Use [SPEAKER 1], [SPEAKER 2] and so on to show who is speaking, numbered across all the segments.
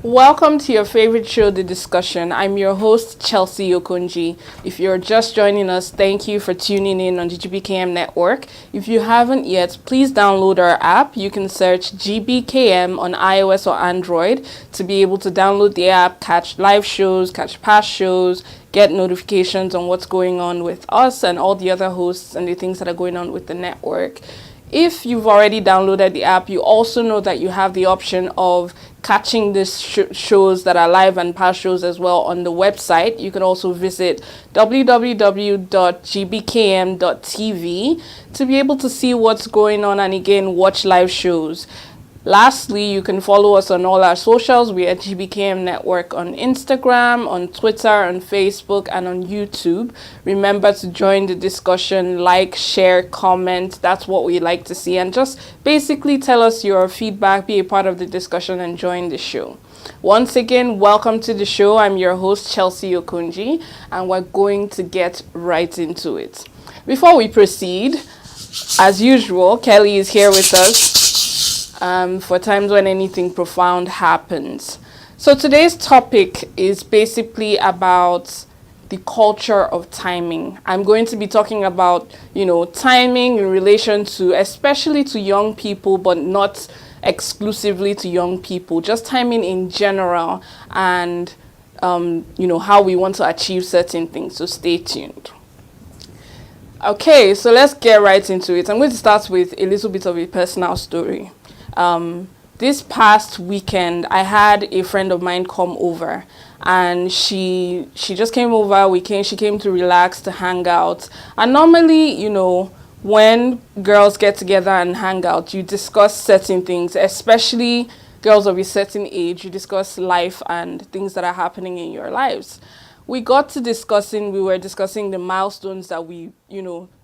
[SPEAKER 1] Welcome to your favorite show, The Discussion. I'm your host, Chelsea Okonji. If you're just joining us, thank you for tuning in on the GBKM network. If you haven't yet, please download our app. You can search GBKM on iOS or Android to be able to download the app, catch live shows, catch past shows, get notifications on what's going on with us and all the other hosts and the things that are going on with the network. If you've already downloaded the app, you also know that you have the option of catching these shows that are live and past shows as well on the website. You can also visit www.gbkm.tv to be able to see what's going on and again watch live shows. Lastly, you can follow us on all our socials. We are GBKM Network on Instagram, on Twitter, on Facebook, and on YouTube. Remember to join the discussion, like, share, comment. That's what we like to see. And just basically tell us your feedback, be a part of the discussion, and join the show. Once again, welcome to the show. I'm your host, Chelsea Okonji, and we're going to get right into it. Before we proceed, as usual, Kelly is here with us. For times when anything profound happens. So today's topic is basically about the culture of timing. I'm going to be talking about, timing in relation to, especially to young people, but not exclusively to young people, just timing in general and, how we want to achieve certain things. So stay tuned. Okay, so let's get right into it. I'm going to start with a little bit of a personal story. This past weekend, I had a friend of mine come over, and she just came over. She came to relax, to hang out. And normally, when girls get together and hang out, you discuss certain things, especially girls of a certain age. You discuss life and things that are happening in your lives. We were discussing the milestones that we,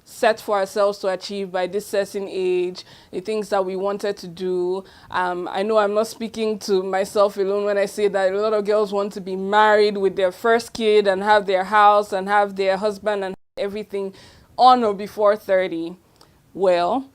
[SPEAKER 1] set for ourselves to achieve by this certain age, the things that we wanted to do. I know I'm not speaking to myself alone when I say that a lot of girls want to be married with their first kid and have their house and have their husband and everything on or before 30. Well,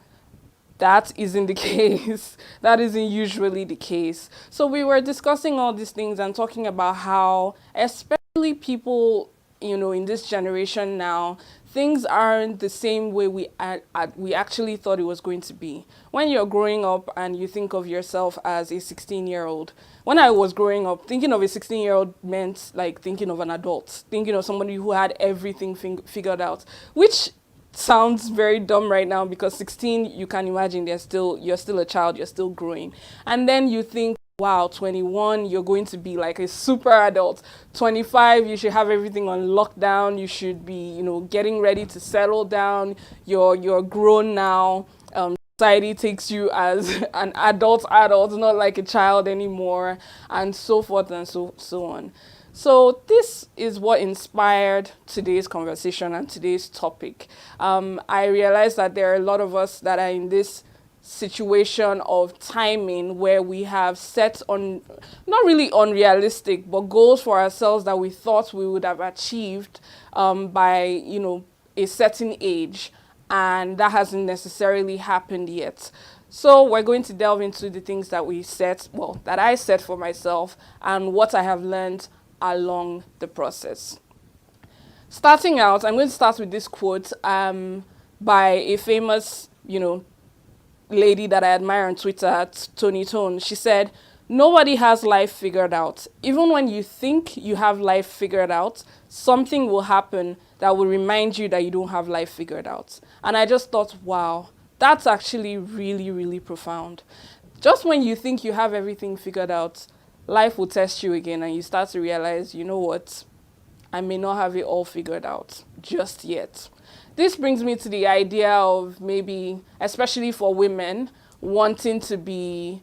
[SPEAKER 1] that isn't the case. That isn't usually the case. So we were discussing all these things and talking about how, especially people, in this generation now, things aren't the same way we actually thought it was going to be. When you're growing up and you think of yourself as a 16-year-old, when I was growing up, thinking of a 16-year-old meant like thinking of an adult, thinking of somebody who had everything figured out, which sounds very dumb right now because 16, you can imagine you're still a child, you're still growing. And then you think, wow, 21, you're going to be like a super adult. 25, you should have everything on lockdown. You should be, getting ready to settle down. You're grown now. Society takes you as an adult, not like a child anymore, and so forth and so on. So this is what inspired today's conversation and today's topic. I realized that there are a lot of us that are in this situation of timing where we have set on, not really unrealistic, but goals for ourselves that we thought we would have achieved by, a certain age, and that hasn't necessarily happened yet. So we're going to delve into the things that that I set for myself and what I have learned along the process. Starting out, I'm going to start with this quote by a famous, lady that I admire on Twitter, Tony Tone. She said, "Nobody has life figured out. Even when you think you have life figured out, something will happen that will remind you that you don't have life figured out." And I just thought, wow, that's actually really, really profound. Just when you think you have everything figured out, life will test you again and you start to realize, you know what, I may not have it all figured out just yet. This brings me to the idea of maybe, especially for women, wanting to be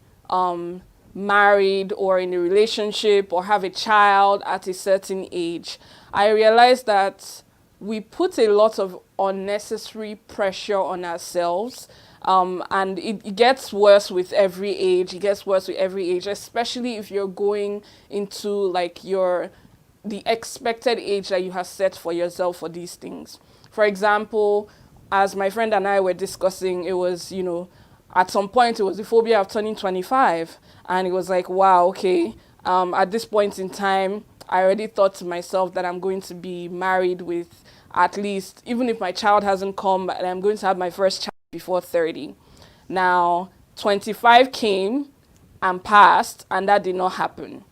[SPEAKER 1] married or in a relationship or have a child at a certain age. I realized that we put a lot of unnecessary pressure on ourselves, and it gets worse with every age. It gets worse with every age, especially if you're going into like the expected age that you have set for yourself for these things. For example, as my friend and I were discussing, it was, at some point it was the phobia of turning 25. And it was like, wow, okay, At this point in time, I already thought to myself that I'm going to be married with at least, even if my child hasn't come, and I'm going to have my first child before 30. Now, 25 came and passed, and that did not happen.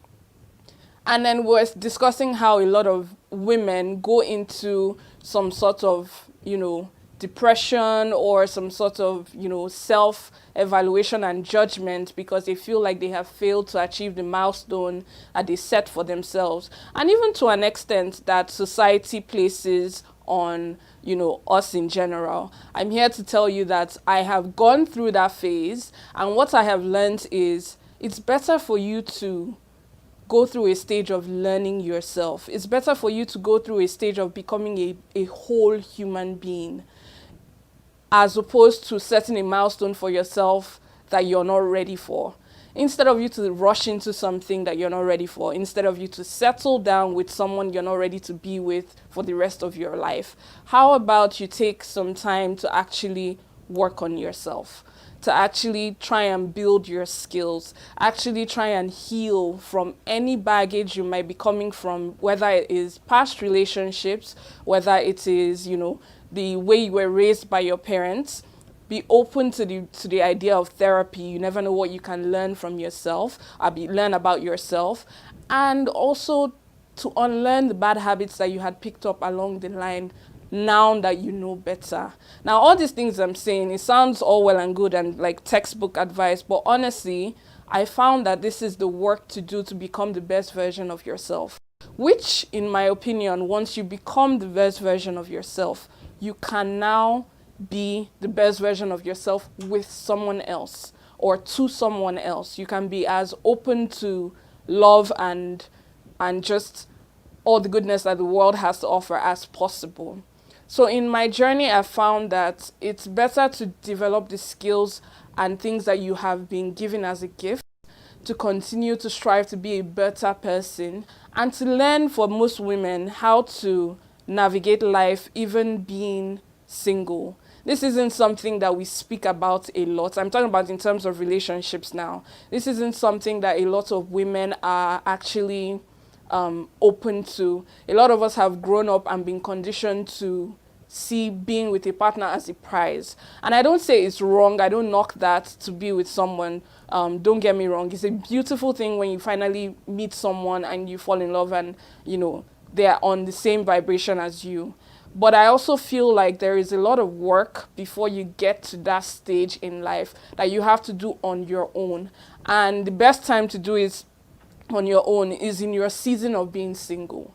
[SPEAKER 1] And then we're discussing how a lot of women go into some sort of, depression or some sort of, self evaluation and judgment because they feel like they have failed to achieve the milestone that they set for themselves. And even to an extent that society places on, us in general. I'm here to tell you that I have gone through that phase, and what I have learned is it's better for you to go through a stage of learning yourself. It's better for you to go through a stage of becoming a whole human being as opposed to setting a milestone for yourself that you're not ready for. Instead of you to rush into something that you're not ready for, instead of you to settle down with someone you're not ready to be with for the rest of your life, how about you take some time to actually work on yourself? To actually try and build your skills, actually try and heal from any baggage you might be coming from, whether it is past relationships, whether it is, the way you were raised by your parents. Be open to the idea of therapy. You never know what you can learn from yourself, learn about yourself, and also to unlearn the bad habits that you had picked up along the line now that you know better. Now, all these things I'm saying, it sounds all well and good and like textbook advice, but honestly, I found that this is the work to do to become the best version of yourself, which, in my opinion, once you become the best version of yourself, you can now be the best version of yourself with someone else or to someone else. You can be as open to love and just all the goodness that the world has to offer as possible. So in my journey, I found that it's better to develop the skills and things that you have been given as a gift, to continue to strive to be a better person, and to learn, for most women, how to navigate life even being single. This isn't something that we speak about a lot. I'm talking about in terms of relationships now. This isn't something that a lot of women are actually open to. A lot of us have grown up and been conditioned to see being with a partner as a prize. And I don't say it's wrong. I don't knock that to be with someone. Don't get me wrong. It's a beautiful thing when you finally meet someone and you fall in love and, they're on the same vibration as you. But I also feel like there is a lot of work before you get to that stage in life that you have to do on your own. And the best time to do it on your own is in your season of being single.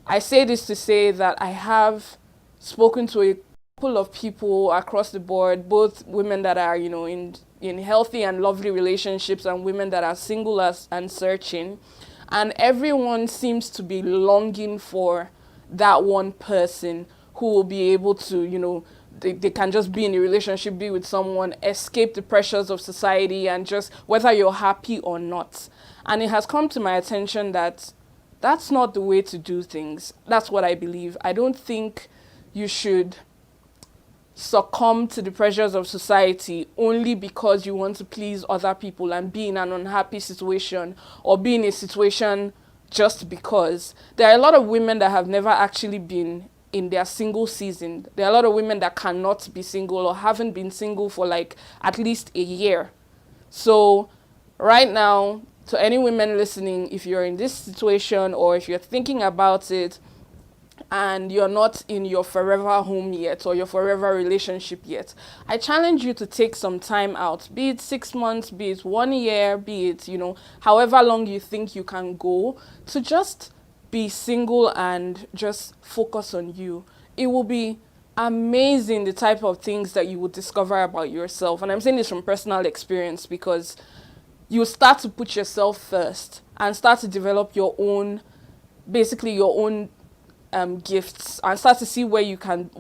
[SPEAKER 1] I say this to say that I have spoken to a couple of people across the board, both women that are, in healthy and lovely relationships and women that are single and searching. And everyone seems to be longing for that one person who will be able to, they can just be in a relationship, be with someone, escape the pressures of society, and just whether you're happy or not. And it has come to my attention that that's not the way to do things. That's what I believe. I don't think you should succumb to the pressures of society only because you want to please other people and be in an unhappy situation or be in a situation just because. There are a lot of women that have never actually been in their single season. There are a lot of women that cannot be single or haven't been single for like at least a year. So right now, to any women listening, if you're in this situation or if you're thinking about it and you're not in your forever home yet or your forever relationship yet, I challenge you to take some time out, be it 6 months, be it 1 year, be it, however long you think you can go, to just be single and just focus on you. It will be amazing the type of things that you will discover about yourself. And I'm saying this from personal experience because you start to put yourself first and start to develop your own, basically your own gifts, and start to see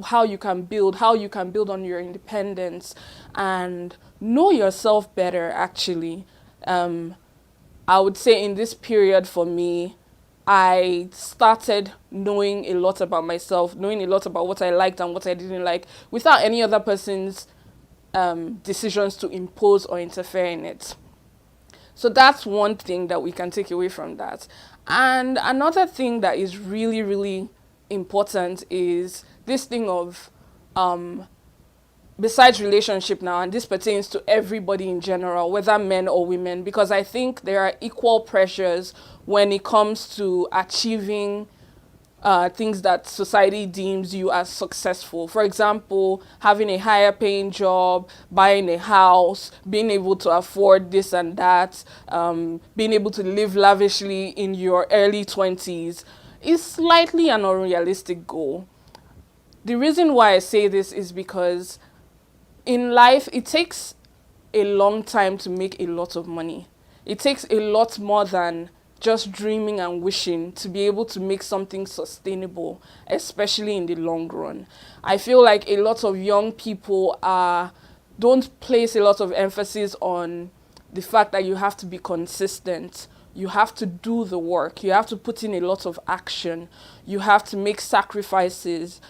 [SPEAKER 1] how you can build on your independence and know yourself better, actually. I would say in this period for me, I started knowing a lot about myself, knowing a lot about what I liked and what I didn't like without any other person's decisions to impose or interfere in it. So that's one thing that we can take away from that. And another thing that is really, really important is this thing of, besides relationship now, and this pertains to everybody in general, whether men or women, because I think there are equal pressures when it comes to achieving things that society deems you as successful. For example, having a higher paying job, buying a house, being able to afford this and that, being able to live lavishly in your early 20s is slightly an unrealistic goal. The reason why I say this is because in life, it takes a long time to make a lot of money. It takes a lot more than just dreaming and wishing to be able to make something sustainable, especially in the long run. I feel like a lot of young people don't place a lot of emphasis on the fact that you have to be consistent. You have to do the work. You have to put in a lot of action. You have to make sacrifices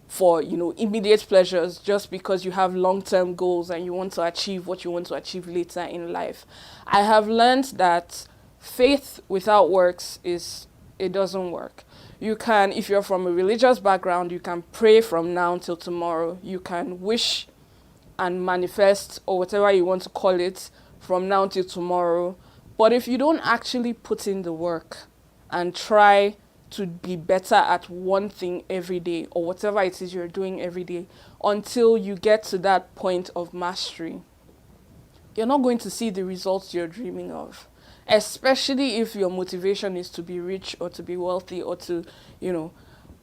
[SPEAKER 1] for immediate pleasures just because you have long-term goals and you want to achieve what you want to achieve later in life. I have learned that faith without works it doesn't work. You can, if you're from a religious background, you can pray from now till tomorrow. You can wish and manifest, or whatever you want to call it, from now till tomorrow. But if you don't actually put in the work and try to be better at one thing every day, or whatever it is you're doing every day, until you get to that point of mastery, you're not going to see the results you're dreaming of. Especially if your motivation is to be rich or to be wealthy or to,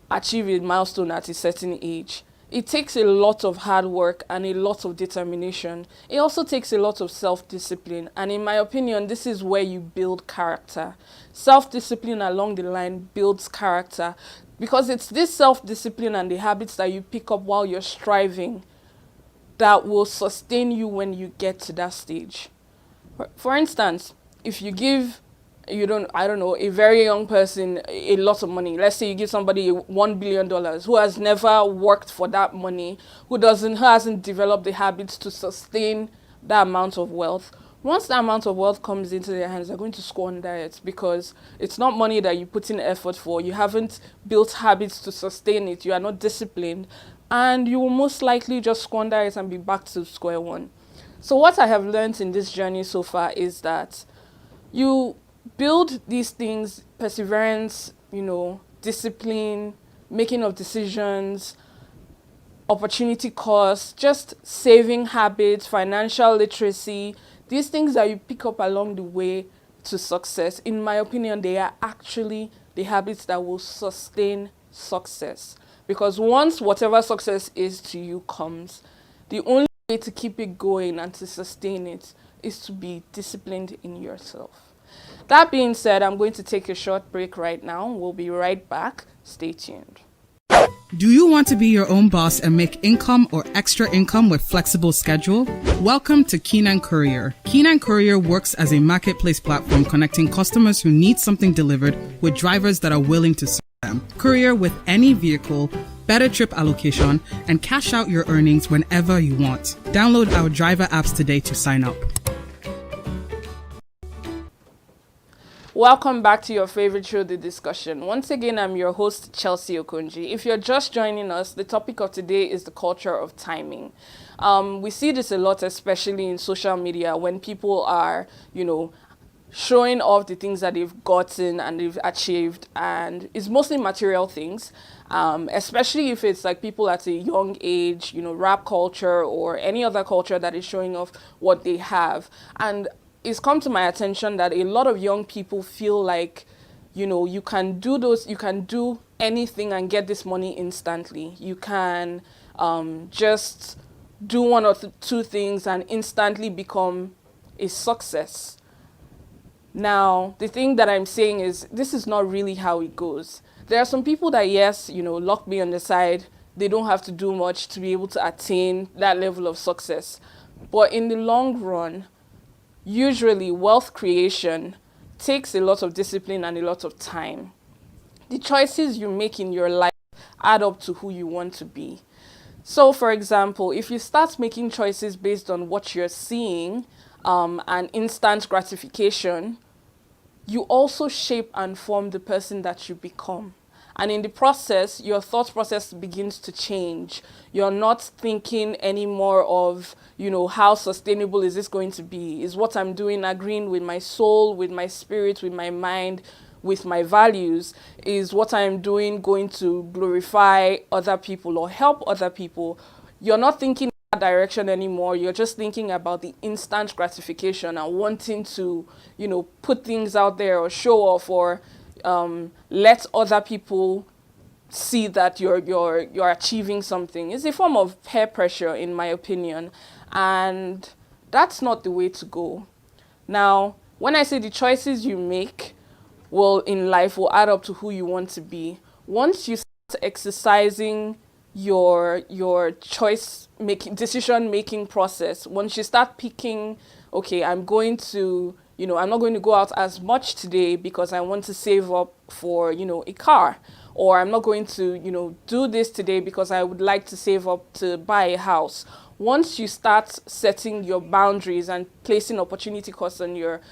[SPEAKER 1] achieve a milestone at a certain age. It takes a lot of hard work and a lot of determination. It also takes a lot of self-discipline. And in my opinion, this is where you build character. Self-discipline along the line builds character, because it's this self-discipline and the habits that you pick up while you're striving that will sustain you when you get to that stage. For instance, if you give, a very young person a lot of money, let's say you give somebody $1 billion who has never worked for that money, who hasn't developed the habits to sustain that amount of wealth. Once that amount of wealth comes into their hands, they're going to squander it because it's not money that you put in effort for. You haven't built habits to sustain it. You are not disciplined, and you will most likely just squander it and be back to square one. So what I have learned in this journey so far is that you build these things: perseverance, discipline, making of decisions, opportunity cost, just saving habits, financial literacy. These things that you pick up along the way to success, in my opinion, they are actually the habits that will sustain success. Because once whatever success is to you comes, the only way to keep it going and to sustain it is to be disciplined in yourself. That being said, I'm going to take a short break right now. We'll be right back. Stay tuned.
[SPEAKER 2] Do you want to be your own boss and make income or extra income with flexible schedule? Welcome to Keenan Courier. Keenan Courier works as a marketplace platform connecting customers who need something delivered with drivers that are willing to serve them. Courier with any vehicle, better trip allocation, and cash out your earnings whenever you want. Download our driver apps today to sign up.
[SPEAKER 1] Welcome back to your favorite show, The Discussion. Once again, I'm your host, Chelsea Okonji. If you're just joining us, the topic of today is the culture of timing. We see this a lot, especially in social media, when people are, showing off the things that they've gotten and they've achieved, and it's mostly material things, especially if it's like people at a young age, rap culture or any other culture that is showing off what they have. And it's come to my attention that a lot of young people feel like, you can do anything and get this money instantly. You can just do one or two things and instantly become a success. Now, the thing that I'm saying is this is not really how it goes. There are some people that, yes, lock me on the side. They don't have to do much to be able to attain that level of success. But in the long run, usually wealth creation takes a lot of discipline and a lot of time. The choices you make in your life add up to who you want to be. So, for example, if you start making choices based on what you're seeing, and instant gratification, you also shape and form the person that you become. And in the process, your thought process begins to change. You're not thinking anymore of, how sustainable is this going to be? Is what I'm doing agreeing with my soul, with my spirit, with my mind, with my values? Is what I'm doing going to glorify other people or help other people? You're not thinking that direction anymore. You're just thinking about the instant gratification and wanting to, put things out there or show off or let other people see that you're achieving something. It's a form of peer pressure, in my opinion, and that's not the way to go. Now, when I say the choices you make will in life will add up to who you want to be, once you start exercising your choice making decision making process, once you start picking, okay, I'm not going to go out as much today because I want to save up for, a car, or I'm not going to, do this today because I would like to save up to buy a house. Once you start setting your boundaries and placing opportunity costs on your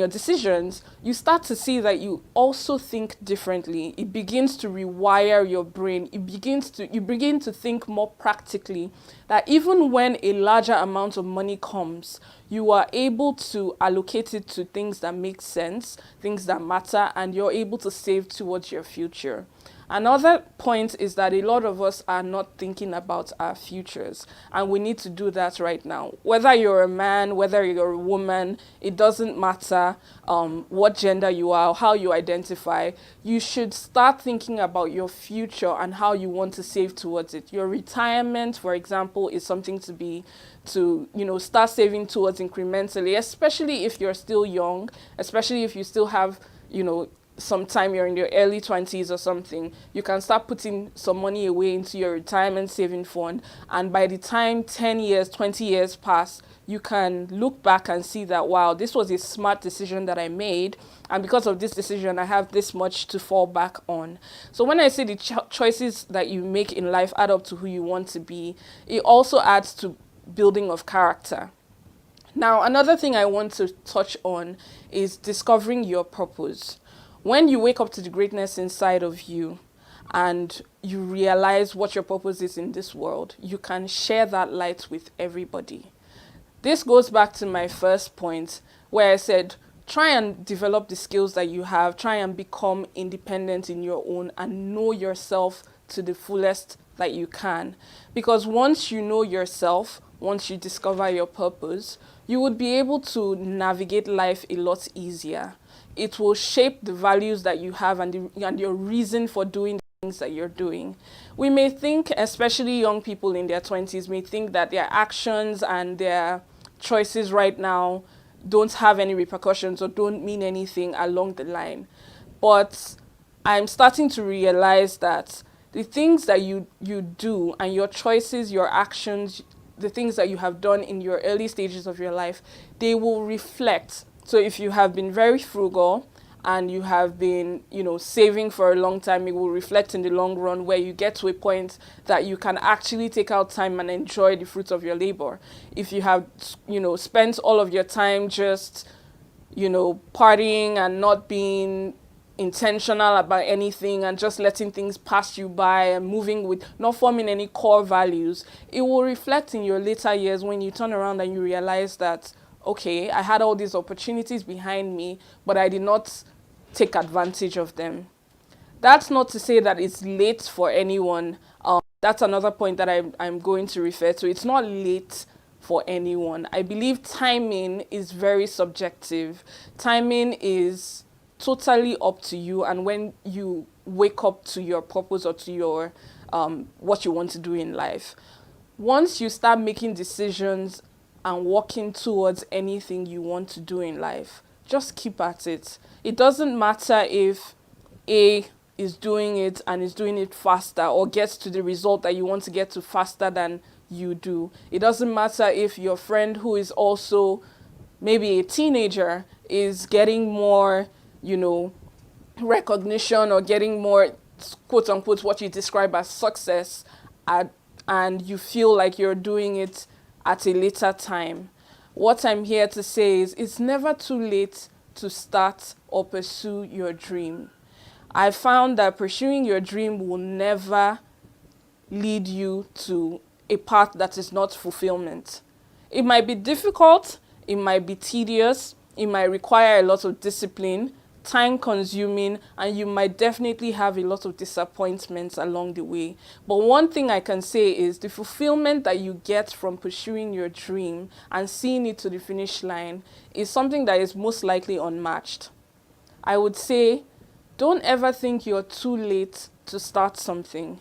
[SPEAKER 1] decisions, you start to see that you also think differently. It begins to rewire your brain. You begin to think more practically, that even when a larger amount of money comes, you are able to allocate it to things that make sense, things that matter, and you're able to save towards your future. Another point is that a lot of us are not thinking about our futures, and we need to do that right now. Whether you're a man, whether you're a woman, it doesn't matter what gender you are, how you identify. You should start thinking about your future and how you want to save towards it. Your retirement, for example, is something to start saving towards incrementally, especially if you're still young, especially if you still have, sometime you're in your early 20s or something. You can start putting some money away into your retirement saving fund, and by the time 10 years, 20 years pass, you can look back and see that, wow, this was a smart decision that I made, and because of this decision I have this much to fall back on. So when I say the choices that you make in life add up to who you want to be, it also adds to building of character. Now, another thing I want to touch on is discovering your purpose. When you wake up to the greatness inside of you and you realize what your purpose is in this world, you can share that light with everybody. This goes back to my first point where I said, try and develop the skills that you have, try and become independent in your own and know yourself to the fullest that you can. Because once you know yourself, once you discover your purpose, you would be able to navigate life a lot easier. It will shape the values that you have and your reason for doing the things that you're doing. We may think, especially young people in their 20s, may think that their actions and their choices right now don't have any repercussions or don't mean anything along the line. But I'm starting to realize that the things that you do and your choices, your actions, the things that you have done in your early stages of your life, they will reflect. So if you have been very frugal and you have been, saving for a long time, it will reflect in the long run where you get to a point that you can actually take out time and enjoy the fruits of your labor. If you have, spent all of your time just, partying and not being intentional about anything and just letting things pass you by and moving with not forming any core values, it will reflect in your later years when you turn around and you realize that, okay, I had all these opportunities behind me, but I did not take advantage of them. That's not to say that it's late for anyone. That's another point that I'm going to refer to. It's not late for anyone. I believe timing is very subjective. Timing is totally up to you and when you wake up to your purpose or to your what you want to do in life. Once you start making decisions and working towards anything you want to do in life, just keep at it. It doesn't matter if A is doing it and is doing it faster or gets to the result that you want to get to faster than you do. It doesn't matter if your friend who is also maybe a teenager is getting more, recognition or getting more, quote unquote, what you describe as success and you feel like you're doing it at a later time. What I'm here to say is it's never too late to start or pursue your dream. I found that pursuing your dream will never lead you to a path that is not fulfillment. It might be difficult, it might be tedious, it might require a lot of discipline, time consuming, and you might definitely have a lot of disappointments along the way. But one thing I can say is the fulfillment that you get from pursuing your dream and seeing it to the finish line is something that is most likely unmatched. I would say, don't ever think you're too late to start something.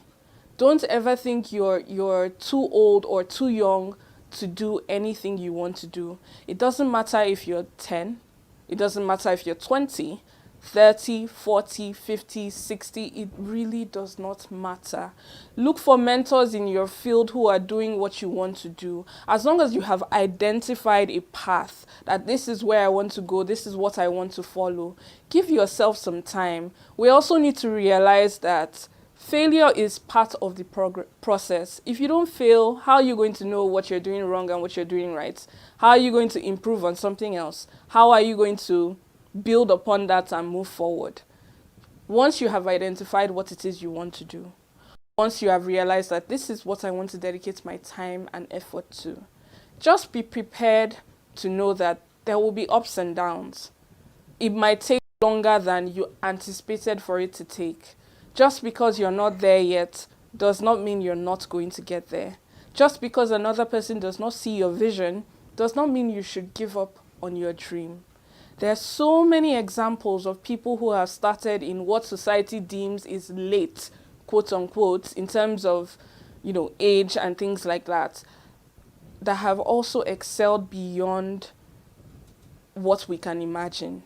[SPEAKER 1] Don't ever think you're too old or too young to do anything you want to do. It doesn't matter if you're 10, it doesn't matter if you're 20, 30, 40, 50, 60, it really does not matter. Look for mentors in your field who are doing what you want to do. As long as you have identified a path, that this is where I want to go, this is what I want to follow, give yourself some time. We also need to realize that failure is part of the process. If you don't fail, how are you going to know what you're doing wrong and what you're doing right? How are you going to improve on something else? How are you going to build upon that and move forward? Once you have identified what it is you want to do, once you have realized that this is what I want to dedicate my time and effort to, just be prepared to know that there will be ups and downs. It might take longer than you anticipated for it to take. Just because you're not there yet does not mean you're not going to get there. Just because another person does not see your vision does not mean you should give up on your dream. There are so many examples of people who have started in what society deems is late, quote unquote, in terms of, age and things like that have also excelled beyond what we can imagine.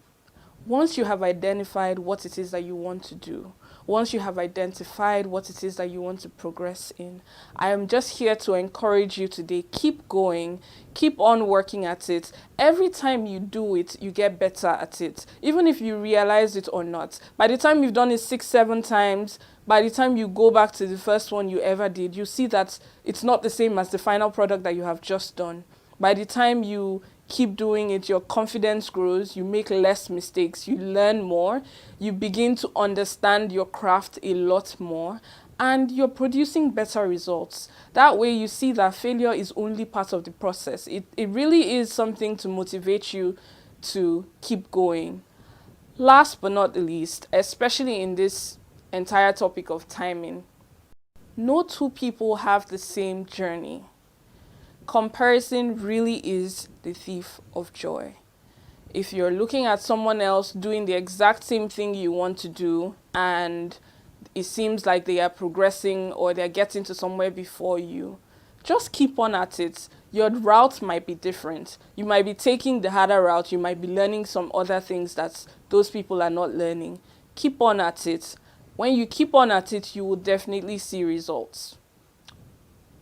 [SPEAKER 1] Once you have identified what it is that you want to do, once you have identified what it is that you want to progress in, I am just here to encourage you today. Keep going, keep on working at it. Every time you do it, you get better at it, even if you realize it or not. By the time you've done it 6, 7 times, by the time you go back to the first one you ever did, you see that it's not the same as the final product that you have just done. By the time you keep doing it, your confidence grows, you make less mistakes, you learn more, you begin to understand your craft a lot more, and you're producing better results. That way you see that failure is only part of the process. It really is something to motivate you to keep going. Last but not the least, especially in this entire topic of timing, no two people have the same journey. Comparison really is the thief of joy. If you're looking at someone else doing the exact same thing you want to do and it seems like they are progressing or they're getting to somewhere before you, just keep on at it. Your route might be different. You might be taking the harder route. You might be learning some other things that those people are not learning. Keep on at it. When you keep on at it, you will definitely see results.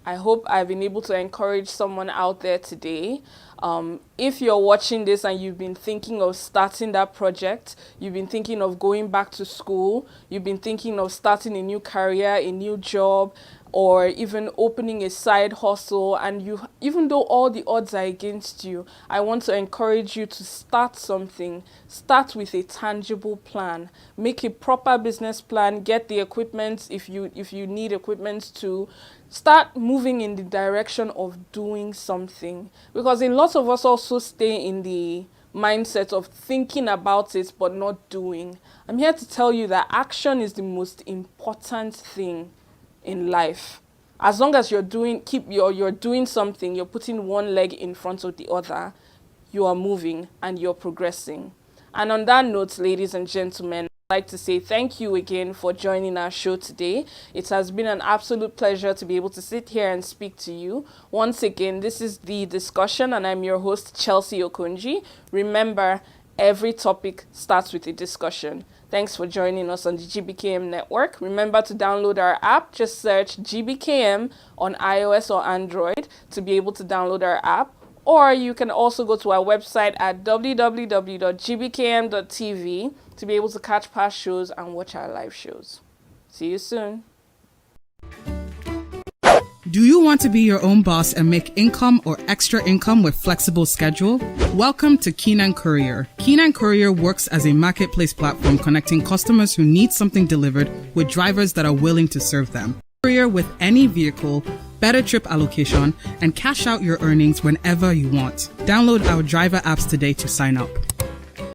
[SPEAKER 1] I hope I've been able to encourage someone out there today. If you're watching this and you've been thinking of starting that project, you've been thinking of going back to school, you've been thinking of starting a new career, a new job, or even opening a side hustle, and even though all the odds are against you, I want to encourage you to start something. Start with a tangible plan. Make a proper business plan. Get the equipment if you need equipment to start moving in the direction of doing something. Because a lot of us also stay in the mindset of thinking about it but not doing. I'm here to tell you that action is the most important thing in life. As long as you're doing something, you're putting one leg in front of the other, you are moving and you're progressing. And on that note, ladies and gentlemen, I'd like to say thank you again for joining our show today. It has been an absolute pleasure to be able to sit here and speak to you. Once again, this is The Discussion, and I'm your host, Chelsea Okonji. Remember, every topic starts with a discussion. Thanks for joining us on the GBKM network. Remember to download our app. Just search GBKM on iOS or Android to be able to download our app. Or you can also go to our website at www.gbkm.tv to be able to catch past shows and watch our live shows. See you soon.
[SPEAKER 2] Do Do you want to be your own boss and make income or extra income with flexible schedule? Welcome to Keenan Courier. Keenan Courier works as a marketplace platform connecting customers who need something delivered with drivers that are willing to serve them. Courier with any vehicle, better trip allocation, and cash out your earnings whenever you want. Download our driver apps today to sign up.